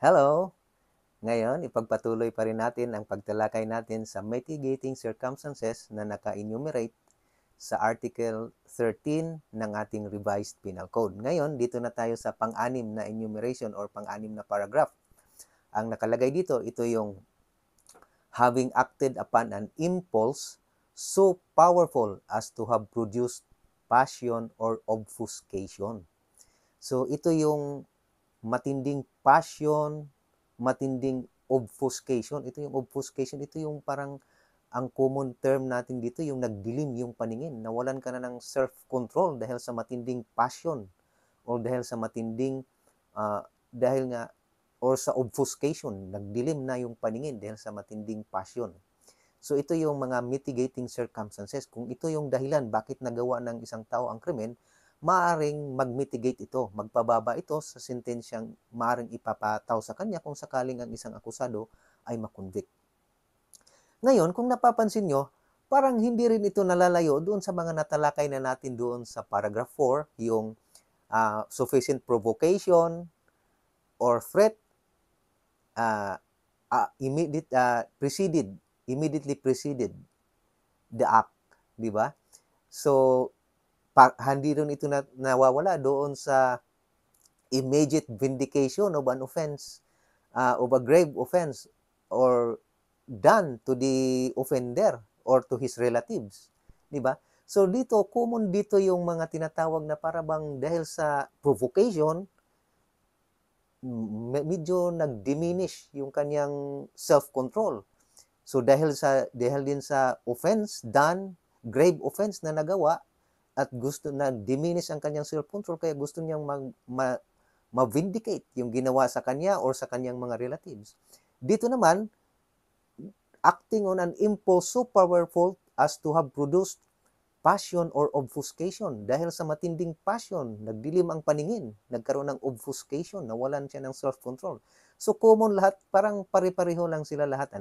Hello! Ngayon, ipagpatuloy pa rin natin ang pagtalakay natin sa mitigating circumstances na naka-enumerate sa Article 13 ng ating Revised Penal Code. Ngayon, dito na tayo sa pang-anim na enumeration or pang-anim na paragraph. Ang nakalagay dito, ito yung having acted upon an impulse so powerful as to have produced passion or obfuscation. So, ito yung matinding passion, matinding obfuscation. Ito yung obfuscation, ito yung parang ang common term natin dito, yung nagdilim yung paningin. Nawalan ka na ng self-control dahil sa matinding passion or dahil sa matinding, dahil nga, or sa obfuscation, nagdilim na yung paningin dahil sa matinding passion. So ito yung mga mitigating circumstances. Kung ito yung dahilan bakit nagawa ng isang tao ang krimen, maaring mag-mitigate ito, magpababa ito sa sentensyang maaring ipapataw sa kanya kung sakaling ang isang akusado ay makonvict. Ngayon, kung napapansin nyo, parang hindi rin ito nalalayo doon sa mga natalakay na natin doon sa paragraph 4, yung sufficient provocation or threat immediately preceded the act, di ba? So, hindi rin ito nawawala doon sa immediate vindication of an offense, of a grave offense or done to the offender or to his relatives, di ba? So dito, common dito yung mga tinatawag na parabang dahil sa provocation, medyo nag-diminish yung kanyang self-control. So dahil din sa offense done, grave offense na nagawa at gusto na diminish ang kanyang self-control kaya gusto niyang ma-vindicate yung ginawa sa kanya or sa kanyang mga relatives. Dito naman, acting on an impulse so powerful as to have produced passion or obfuscation. Dahil sa matinding passion, nagdilim ang paningin, nagkaroon ng obfuscation, nawalan siya ng self-control. So common lahat, parang pare-pareho lang sila lahat.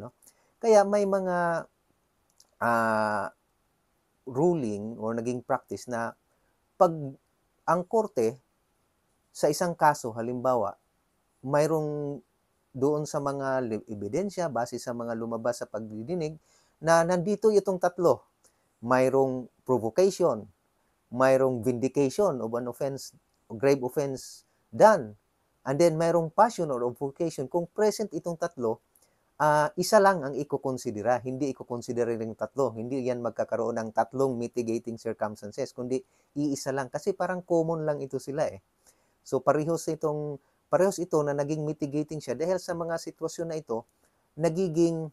Kaya may mga ruling or naging practice na pag ang korte sa isang kaso, halimbawa, mayroong doon sa mga ebidensya, base sa mga lumabas sa pagdidinig, na nandito itong tatlo. Mayroong provocation, mayroong vindication of an offense, grave offense done, and then mayroong passion or obfuscation. Kung present itong tatlo, isa lang ang iko-considera, hindi iko-considera yung tatlo. Hindi yan magkakaroon ng tatlong mitigating circumstances, kundi iisa lang. Kasi parang common lang ito sila eh. So parehos ito na naging mitigating siya dahil sa mga sitwasyon na ito, nagiging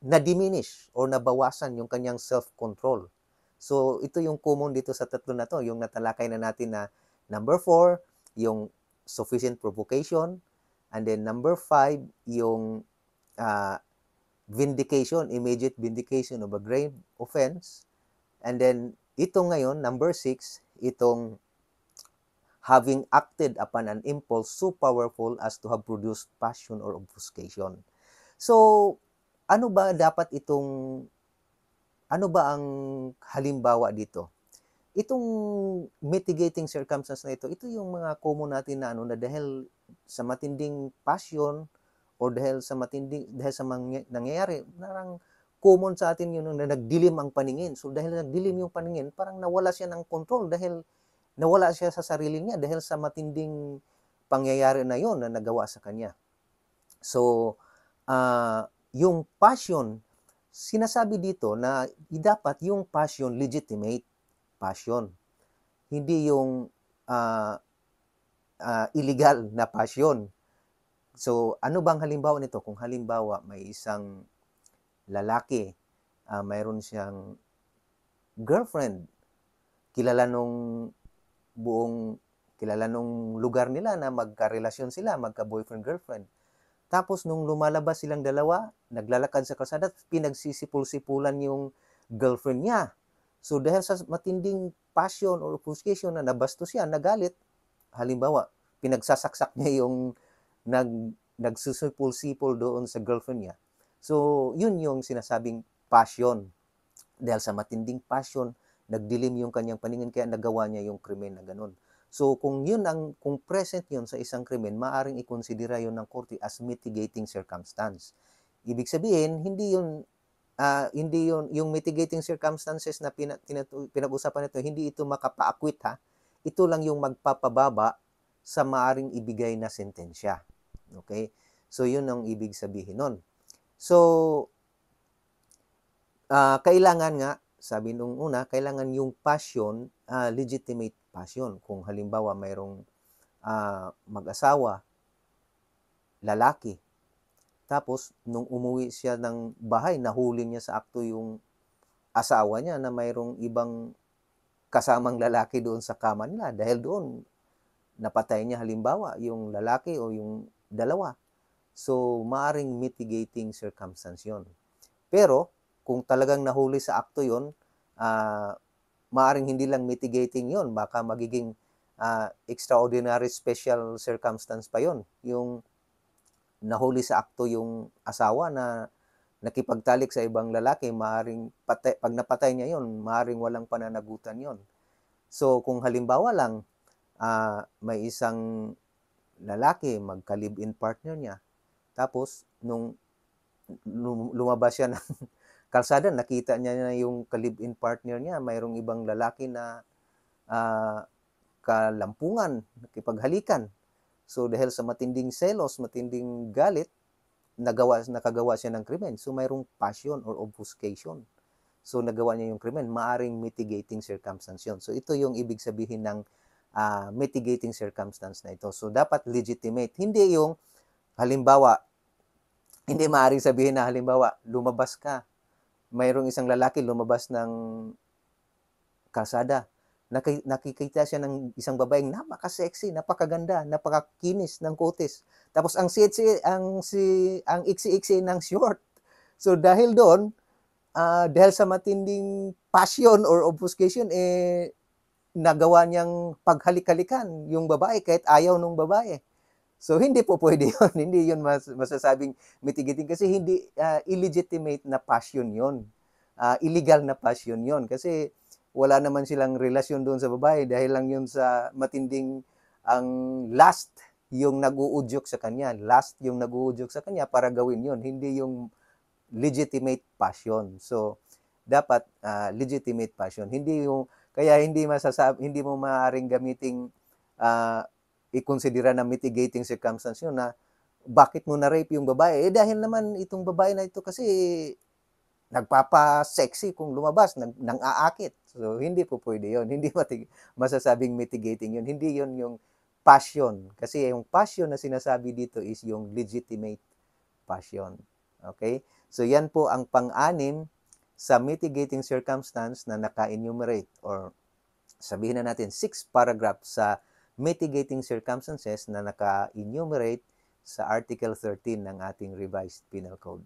na-diminish or nabawasan yung kanyang self-control. So ito yung common dito sa tatlo na to, yung natalakay na natin na number 4, yung sufficient provocation, and then number 5, yung vindication, immediate vindication of a grave offense, and then ito ngayon, number 6, itong having acted upon an impulse so powerful as to have produced passion or obfuscation. So, ano ba ang halimbawa dito? Itong mitigating circumstance na ito yung mga common natin na na dahil sa matinding passion or dahil sa nangyayari, parang common sa atin yun na nagdilim ang paningin. So dahil nagdilim yung paningin, parang nawala siya ng control dahil nawala siya sa sarili niya dahil sa matinding pangyayari na yon na nagawa sa kanya. So, yung passion, sinasabi dito na dapat yung passion legitimate passion. Hindi yung illegal na passion. So, ano bang halimbawa nito? Kung halimbawa may isang lalaki, mayroon siyang girlfriend, kilala nung lugar nila na magkarelasyon sila, magka-boyfriend-girlfriend. Tapos nung lumalabas silang dalawa, naglalakad sa kalsada, pinagsisipul-sipulan yung girlfriend niya. So dahil sa matinding passion or obfuscation na nabastos siya, nagalit, halimbawa, pinagsasaksak niya yung nagsusipul-sipul doon sa girlfriend niya. So yun yung sinasabing passion. Dahil sa matinding passion, nagdilim yung kanyang paningin kaya nagawa niya yung krimen na ganun. So kung kung present yun sa isang krimen, maaring ikonsidera yun ng korte as mitigating circumstance. Ibig sabihin, hindi yun, yung mitigating circumstances na pinag-usapan nito, hindi ito makapaakwit ha. Ito lang yung magpapababa sa maaring ibigay na sentensya. Okay? So yun ang ibig sabihin nun. So, kailangan nga, sabi nung una, kailangan yung passion, legitimate passion. Kung halimbawa mayroong mag-asawa, lalaki, tapos nung umuwi siya ng bahay, nahuli niya sa akto yung asawa niya na mayroong ibang kasamang lalaki doon sa kama nila. Dahil doon, napatay niya halimbawa yung lalaki o yung dalawa. So, maaring mitigating circumstance yun. Pero, kung talagang nahuli sa akto yun, maaring hindi lang mitigating yun, baka magiging extraordinary special circumstance pa yun. Yung nahuli sa akto yung asawa na nakipagtalik sa ibang lalaki, maaring pag napatay niya yun, maaring walang pananagutan yun. So, kung halimbawa lang, may isang lalaki, magka-live-in partner niya, tapos, nung lumabas siya ng kalsada, nakita niya na yung ka-live-in partner niya, mayroong ibang lalaki na kalampungan, nakipaghalikan. So, dahil sa matinding selos, matinding galit, nakagawa siya ng krimen. So, mayroong passion or obfuscation. So, nagawa niya yung krimen. Maaring mitigating circumstance yun. So, ito yung ibig sabihin ng mitigating circumstance na ito. So, dapat legitimate. Hindi yung, halimbawa, hindi maaaring sabihin na, halimbawa, lumabas ka. Mayroong isang lalaki lumabas ng kalsada. Nakikita siya ng isang babaeng napaka-sexy, napakaganda, napakakinis ng kutis. Tapos ang iksi-iksi ng short. So dahil doon, dahil sa matinding passion or obfuscation, nagawa niyang paghalik-halikan yung babae kahit ayaw nung babae. So hindi po pwede yun. Hindi yun masasabing mitigating kasi hindi illegitimate na passion yun. Illegal na passion yun kasi wala naman silang relasyon doon sa babae dahil lang yun sa matinding ang last yung nag-uudyok sa kanya. Last yung nag-uudyok sa kanya para gawin yun. Hindi yung legitimate passion. So, dapat legitimate passion. Hindi yung, kaya hindi mo maaaring gamiting i-considera na mitigating circumstance yun na bakit mo na-rape yung babae? Dahil naman itong babae na ito kasi nagpapa-sexy kung lumabas, nang aakit. So, hindi po pwede yun. Hindi masasabing mitigating yun. Hindi yun yung passion. Kasi yung passion na sinasabi dito is yung legitimate passion. Okay? So, yan po ang pang-anim sa mitigating circumstance na naka-enumerate or sabihin na natin 6 paragraph sa mitigating circumstances na naka-enumerate sa Article 13 ng ating Revised Penal Code.